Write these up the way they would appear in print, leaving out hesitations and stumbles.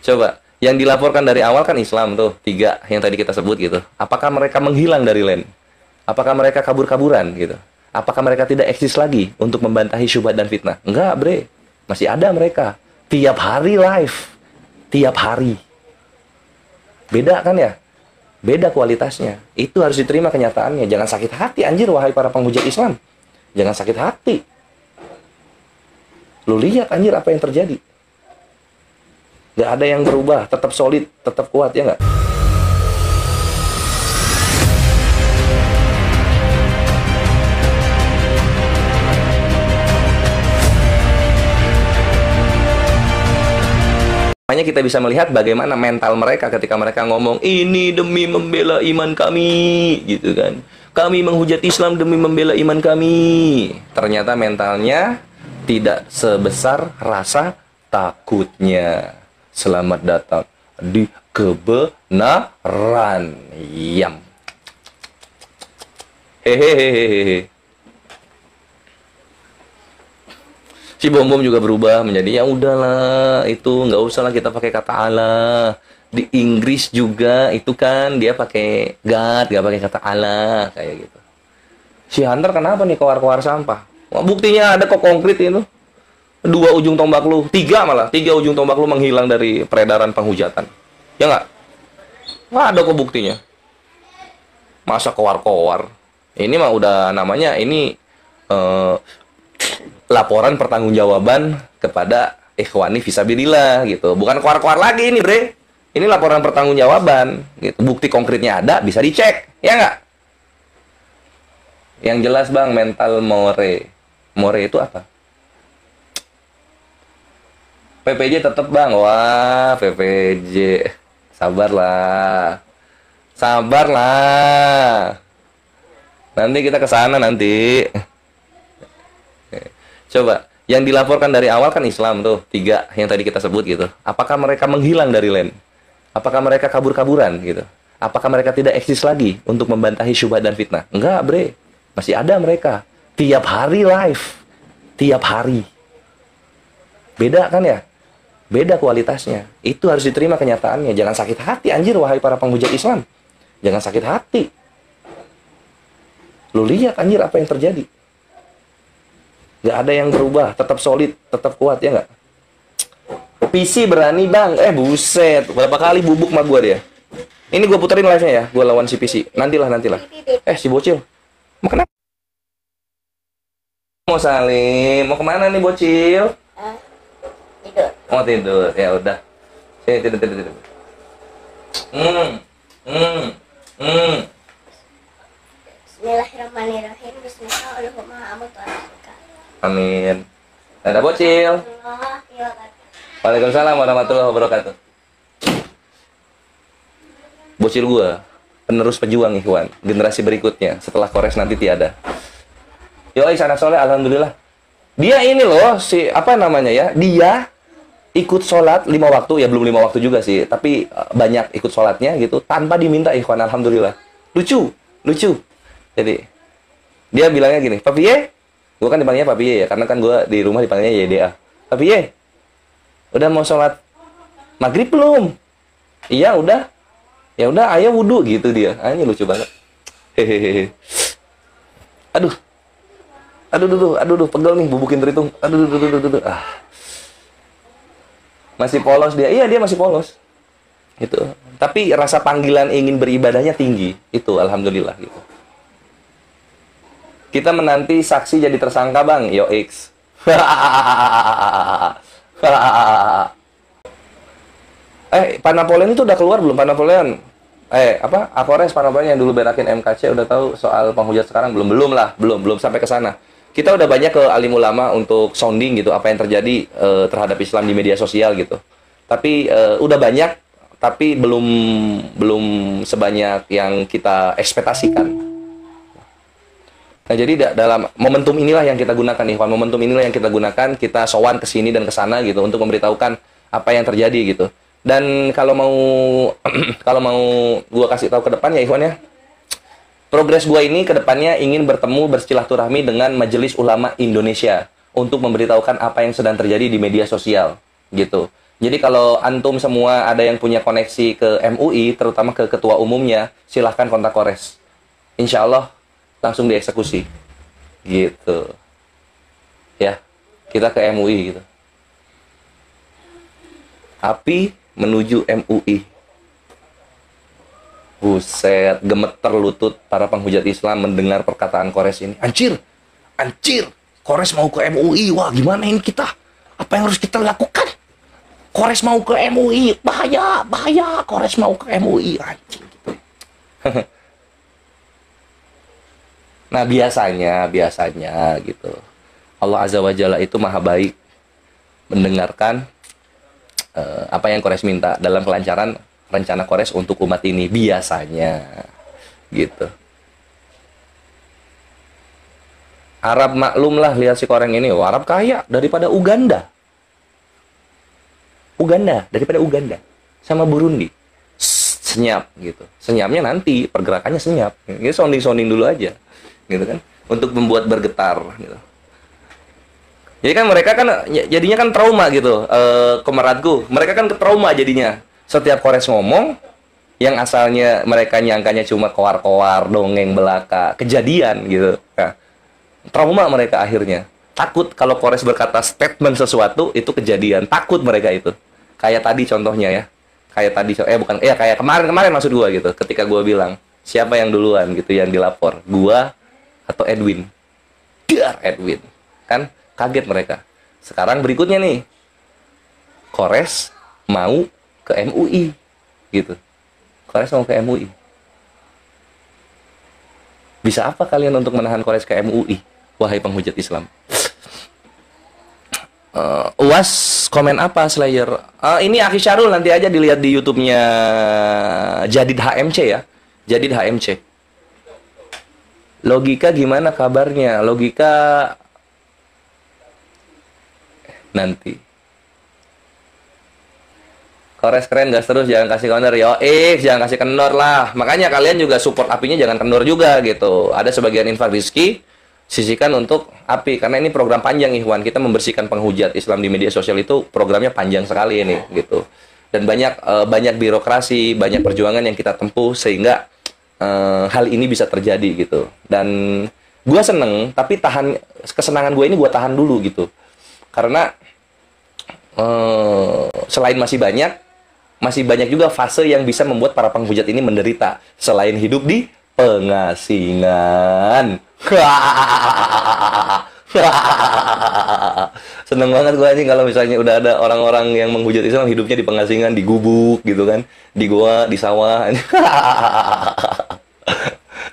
Coba, yang dilaporkan dari awal kan Islam tuh, tiga yang tadi kita sebut gitu. Apakah mereka menghilang dari land? Apakah mereka kabur-kaburan gitu? Apakah mereka tidak eksis lagi untuk membantahi syubhat dan fitnah? Enggak, bre. Masih ada mereka. Tiap hari live. Tiap hari. Beda kan ya? Beda kualitasnya. Itu harus diterima kenyataannya. Jangan sakit hati anjir, wahai para penghujat Islam. Jangan sakit hati. Lu lihat anjir apa yang terjadi. Gak ada yang berubah, tetap solid, tetap kuat, ya nggak? Makanya kita bisa melihat bagaimana mental mereka ketika mereka ngomong, ini demi membela iman kami, gitu kan. Kami menghujat Islam demi membela iman kami. Ternyata mentalnya tidak sebesar rasa takutnya. Selamat datang di kebenaran. Yam. Hehehehe. Si bom-bom juga berubah menjadi, ya udahlah, itu nggak usah lah kita pakai kata Allah. Di Inggris juga itu kan dia pakai God, nggak pakai kata Allah, kayak gitu. Si Hunter kenapa nih keluar-keluar sampah? Wah, buktinya ada kok konkret itu. Dua ujung tombak lu, tiga ujung tombak lu menghilang dari peredaran penghujatan. Ya nggak? Nggak ada kok buktinya. Masa keluar-keluar? Ini mah udah namanya ini laporan pertanggungjawaban kepada ikhwani fisabilillah gitu. Bukan keluar-keluar lagi ini, bre. Ini laporan pertanggungjawaban gitu. Bukti konkretnya ada, bisa dicek. Ya nggak? Yang jelas, Bang, mental more. More itu apa? PPJ tetap, Bang. Wah, PPJ. Sabarlah. Sabarlah. Nanti kita ke sana nanti. Coba, yang dilaporkan dari awal kan Islam tuh, tiga yang tadi kita sebut gitu. Apakah mereka menghilang dari land? Apakah mereka kabur-kaburan gitu? Apakah mereka tidak eksis lagi untuk membantahi syubhat dan fitnah? Enggak, bre. Masih ada mereka. Tiap hari live. Tiap hari. Beda kan ya? Beda kualitasnya. Itu harus diterima kenyataannya. Jangan sakit hati anjir, wahai para penghujat Islam. Jangan sakit hati. Lu lihat anjir apa yang terjadi. Gak ada yang berubah, tetap solid, tetap kuat, ya nggak? PC berani, Bang. Buset. Berapa kali bubuk sama gua dia. Ini gua puterin live-nya ya. Gua lawan si PC. Nantilah. Si bocil. Mau kenapa? Mau salim. Mau kemana nih, bocil? Tidur. Mau tidur. Ya udah. Sini, tidur. Bismillahirrahmanirrahim. Bismillahirrahmanirrahim. Amin. Ada bocil. Waalaikumsalam warahmatullahi wabarakatuh. Bocil gua, penerus pejuang ikhwan, generasi berikutnya setelah Kores nanti tiada. Yoi, anak soleh, alhamdulillah. Dia ini loh, si apa namanya ya? Dia ikut sholat 5 waktu, ya belum 5 waktu juga sih, tapi banyak ikut sholatnya gitu tanpa diminta ikhwan, alhamdulillah. Lucu. Jadi dia bilangnya gini, Papi Ye, gue kan dipanggilnya Papi Ye ya, karena kan gue di rumah dipanggilnya YDA. Papi Ye, udah mau sholat maghrib belum? Iya udah. Ya udah, ayo wudhu gitu dia. Ini lucu banget. Hehehe. Aduh, pegel nih, bubukin teritung. Aduh. Masih polos dia. Iya, dia masih polos. Gitu. Tapi rasa panggilan ingin beribadahnya tinggi. Itu alhamdulillah gitu. Kita menanti saksi jadi tersangka, Bang. Yo X. Pak Napoleon itu udah keluar belum? Pak Napoleon. Apores Pak Napoleon yang dulu berakin MKC udah tahu soal penghujat sekarang belum? Belum sampai ke sana. Kita udah banyak ke alim ulama untuk sounding gitu apa yang terjadi terhadap Islam di media sosial gitu. Tapi udah banyak, tapi belum sebanyak yang kita ekspektasikan. Nah, jadi dalam momentum inilah yang kita gunakan nih, momentum inilah yang kita gunakan, kita sowan ke sini dan ke sana gitu untuk memberitahukan apa yang terjadi gitu. Dan kalau mau gua kasih tahu ke depan ya Ikhwan ya. Progres gua ini ke depannya ingin bertemu bersilaturahmi dengan Majelis Ulama Indonesia untuk memberitahukan apa yang sedang terjadi di media sosial gitu. Jadi kalau antum semua ada yang punya koneksi ke MUI, terutama ke ketua umumnya, silahkan kontak Kores. Insya Allah langsung dieksekusi. Gitu. Ya, kita ke MUI gitu. Api menuju MUI. Buset, gemeter lutut para penghujat Islam mendengar perkataan Kores ini. Anjir, anjir, Kores mau ke MUI. Wah, gimana ini kita? Apa yang harus kita lakukan? Kores mau ke MUI, bahaya, bahaya. Kores mau ke MUI, anjing gitu. Nah, biasanya gitu. Allah Azza wa Jalla itu maha baik mendengarkan apa yang Kores minta dalam kelancaran rencana Kores untuk umat ini biasanya gitu. Arab maklum lah, lihat si Koreng ini. Oh, Arab kaya daripada Uganda. Daripada Uganda sama Burundi. Senyap gitu. Senyapnya nanti, pergerakannya senyap. Ini sounding dulu aja. Gitu kan. Untuk membuat bergetar gitu. Jadi kan mereka kan jadinya kan trauma gitu. Komaradku, mereka kan trauma jadinya. Setiap Kores ngomong yang asalnya mereka nyangkanya cuma koar-koar, dongeng belaka, kejadian gitu. Nah, trauma mereka akhirnya. Takut kalau Kores berkata statement sesuatu itu kejadian. Takut mereka itu. Kayak tadi contohnya ya. Kayak kemarin maksud gua gitu. Ketika gua bilang, siapa yang duluan gitu yang dilapor? Gua atau Edwin? Dar Edwin. Kan kaget mereka. Sekarang berikutnya nih. Kores mau ke MUI gitu. Kores mau ke MUI. Bisa apa kalian untuk menahan Kores ke MUI? Wahai penghujat Islam. UAS komen apa Slayer? Ini Akhi Syarul, nanti aja dilihat di YouTube-nya Jadid HMC ya. Jadid HMC. Logika gimana kabarnya? Logika nanti. Kores keren, gas terus, jangan kasih kendor. Jangan kasih kendor lah. Makanya kalian juga support apinya jangan kendor juga gitu. Ada sebagian infak rizki sisihkan untuk api, karena ini program panjang Ikhwan. Kita membersihkan penghujat Islam di media sosial itu programnya panjang sekali ini gitu. Dan banyak birokrasi, banyak perjuangan yang kita tempuh sehingga hal ini bisa terjadi gitu. Dan gua seneng, tapi kesenangan gue ini gua tahan dulu gitu. Karena selain masih banyak juga fase yang bisa membuat para penghujat ini menderita selain hidup di pengasingan. Seneng banget gue anjing kalau misalnya udah ada orang-orang yang menghujat Islam hidupnya di pengasingan, di gubuk gitu kan, di goa, di sawah.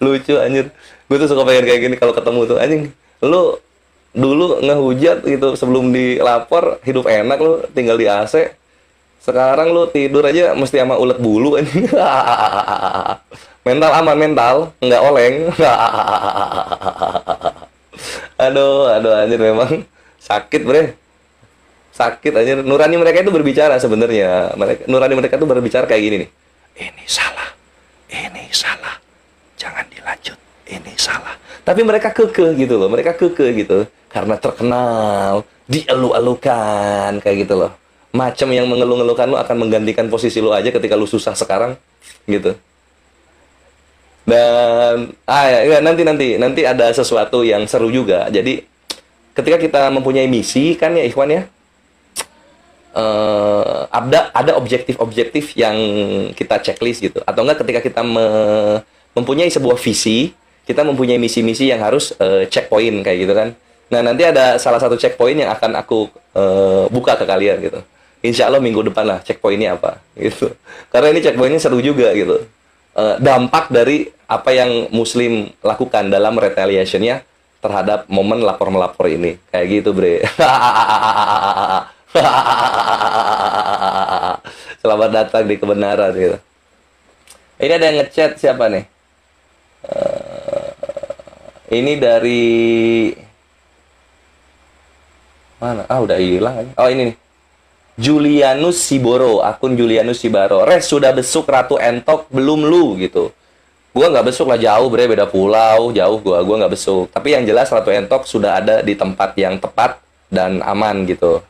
Lucu anjir. Gue tuh suka pengen kayak gini kalau ketemu tuh anjing. Lu dulu ngehujat gitu sebelum dilapor hidup enak, lu tinggal di AC. Sekarang lu tidur aja mesti sama ulet bulu anjing. Mental aman, nggak oleng. Aduh anjir, memang sakit bre, sakit anjir. Nurani mereka itu berbicara sebenarnya. Nurani mereka itu berbicara kayak gini nih. Ini salah, jangan dilanjut. Ini salah. Tapi mereka kekeh gitu loh, karena terkenal, dielu-elukan kayak gitu loh. Macam yang mengeluh-ngeluhkan lu akan menggantikan posisi lu aja ketika lu susah sekarang gitu. Dan nanti ada sesuatu yang seru juga. Jadi ketika kita mempunyai misi kan ya Ikhwan ya, ada objektif-objektif yang kita checklist gitu. Atau enggak ketika kita mempunyai sebuah visi, kita mempunyai misi-misi yang harus checkpoint kayak gitu kan. Nah nanti ada salah satu checkpoint yang akan aku buka ke kalian gitu. Insya Allah minggu depan lah checkpointnya apa gitu. Karena ini checkpointnya seru juga gitu. Dampak dari apa yang Muslim lakukan dalam retaliation-nya terhadap momen lapor-melapor ini. Kayak gitu, bre. Selamat datang di kebenaran gitu. Ini ada yang ngechat siapa nih? Ini dari mana? Udah hilang aja. Oh, ini nih. Julianus Siboro, akun Julianus Sibaro. Res sudah besuk Ratu Entok belum lu gitu. Gua nggak besuk lah, jauh bre, beda pulau, jauh gua nggak besuk. Tapi yang jelas Ratu Entok sudah ada di tempat yang tepat dan aman gitu.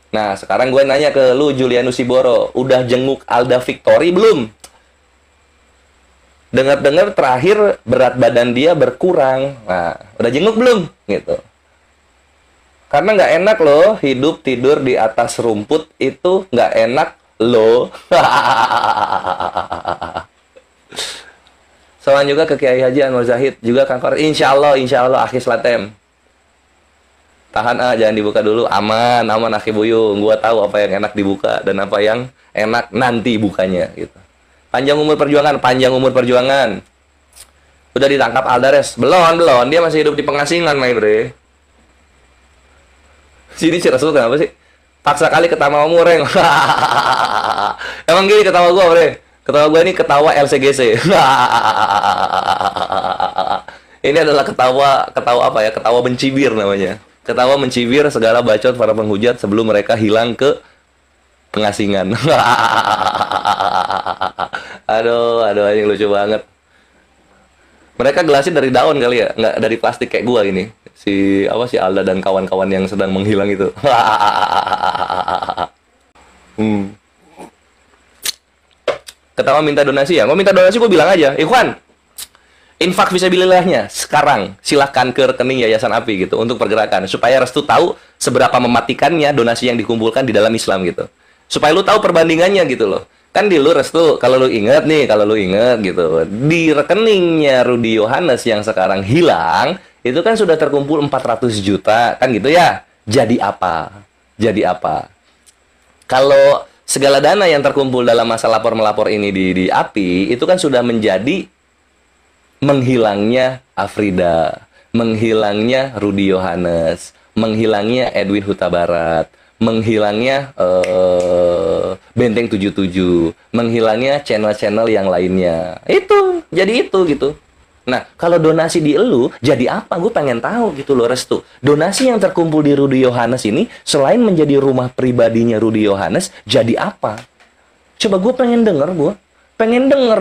Nah, sekarang gue nanya ke lu, Julianus Siboro, udah jenguk Alda Victory belum? Dengar-dengar terakhir berat badan dia berkurang. Nah, udah jenguk belum? Gitu. Karena nggak enak loh hidup tidur di atas rumput, itu nggak enak loh. Soalnya juga ke Kiai Haji Anwar Zahid, juga Kang Kor. Insya Allah akhir Slatem. Tahan jangan dibuka dulu. Aman, aman Akhi Buyung. Gua tahu apa yang enak dibuka dan apa yang enak nanti bukanya gitu. Panjang umur perjuangan. Udah ditangkap Aldares? Belum. Dia masih hidup di pengasingan, my bre. Sini si Rasul kenapa sih? Paksa kali ketawa mureng. Emang gini ketawa gua, bre. Ketawa gua ini ketawa LCGC. Ini adalah ketawa apa ya? Ketawa mencibir namanya. Ketawa mencibir segala bacot para penghujat sebelum mereka hilang ke pengasingan. Aduh, anjing lucu banget. Mereka gelasin dari daun kali ya, nggak dari plastik kayak gua ini. Si Alda dan kawan-kawan yang sedang menghilang itu. Ketawa minta donasi ya. Mau minta donasi gua bilang aja, Ikhwan, infak fisabilillahnya sekarang silahkan ke rekening Yayasan API gitu untuk pergerakan supaya Restu tahu seberapa mematikannya donasi yang dikumpulkan di dalam Islam gitu. Supaya lu tahu perbandingannya gitu loh. Kan di lu Restu, kalau lu inget gitu, di rekeningnya Rudy Yohanes yang sekarang hilang, itu kan sudah terkumpul 400 juta, kan gitu ya. Jadi apa? Kalau segala dana yang terkumpul dalam masa lapor-melapor ini di API, itu kan sudah menjadi menghilangnya Afrida, menghilangnya Rudy Yohanes, menghilangnya Edwin Huta Barat, menghilangnya Benteng 77, menghilangnya channel-channel yang lainnya. Itu, jadi itu gitu. Nah, kalau donasi di elu, jadi apa? Gue pengen tahu gitu loh, Restu. Donasi yang terkumpul di Rudy Yohanes ini, selain menjadi rumah pribadinya Rudy Yohanes, jadi apa? Coba gue pengen denger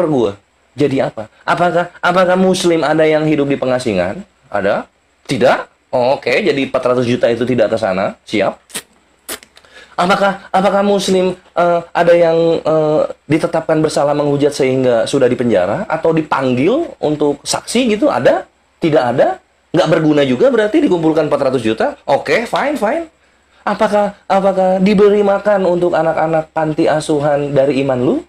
gue. Jadi apa? Apakah Muslim ada yang hidup di pengasingan? Ada? Tidak? Oh, oke, jadi 400 juta itu tidak ke sana. Siap. Apakah Muslim ada yang ditetapkan bersalah menghujat sehingga sudah dipenjara atau dipanggil untuk saksi gitu? Ada? Tidak ada? Nggak berguna juga berarti dikumpulkan 400 juta? Oke, fine. Apakah diberi makan untuk anak-anak panti asuhan dari iman lu?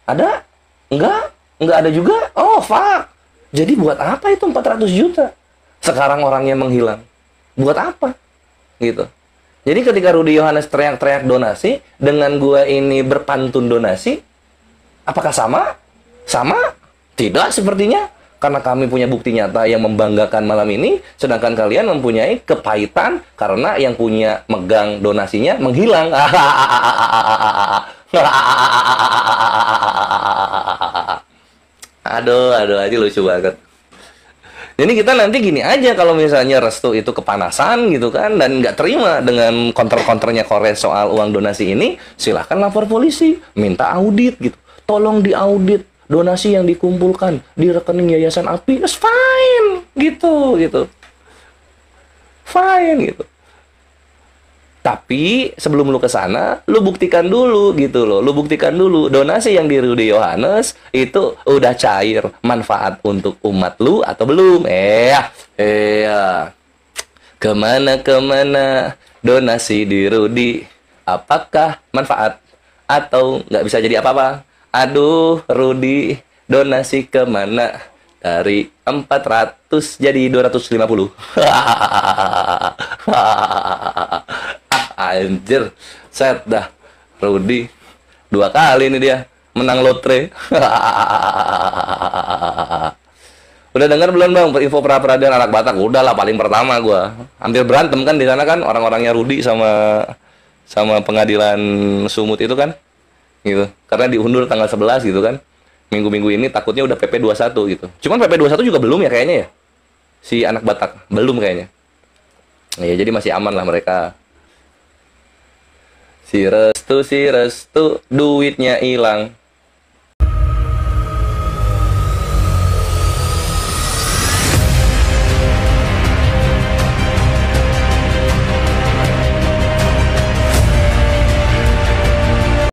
Ada? Nggak ada juga? Oh, fuck. Jadi buat apa itu 400 juta? Sekarang orangnya menghilang. Buat apa? Gitu. Jadi ketika Rudy Yohanes teriak-teriak donasi, dengan gua ini berpantun donasi, apakah sama? Sama? Tidak sepertinya. Karena kami punya bukti nyata yang membanggakan malam ini, sedangkan kalian mempunyai kepahitan karena yang punya megang donasinya menghilang. Aduh, aja lucu banget. Jadi kita nanti gini aja, kalau misalnya Restu itu kepanasan gitu kan, dan nggak terima dengan counter-counternya Kores soal uang donasi ini, silahkan lapor polisi, minta audit gitu. Tolong diaudit donasi yang dikumpulkan di rekening Yayasan API, that's fine gitu. Fine gitu. Tapi sebelum lu ke sana, lu buktikan dulu gitu loh. Lu buktikan dulu donasi yang di Rudy Yohanes itu udah cair manfaat untuk umat lu atau belum? Kemana donasi di Rudy? Apakah manfaat atau nggak bisa jadi apa-apa? Aduh, Rudy, donasi kemana? Dari 400 jadi 250. Anjir, set dah. Rudy 2 kali ini dia menang lotre. Udah dengar belum bang info pra-peradilan anak Batak? Udah lah, paling pertama gua. Hampir berantem kan di sana kan orang-orangnya Rudy sama pengadilan Sumut itu kan. Gitu. Karena diundur tanggal 11 gitu kan. Minggu-minggu ini takutnya udah PP 21 gitu. Cuman PP 21 juga belum ya kayaknya ya. Si anak Batak belum kayaknya. Ya jadi masih aman lah mereka. Si Restu duitnya hilang.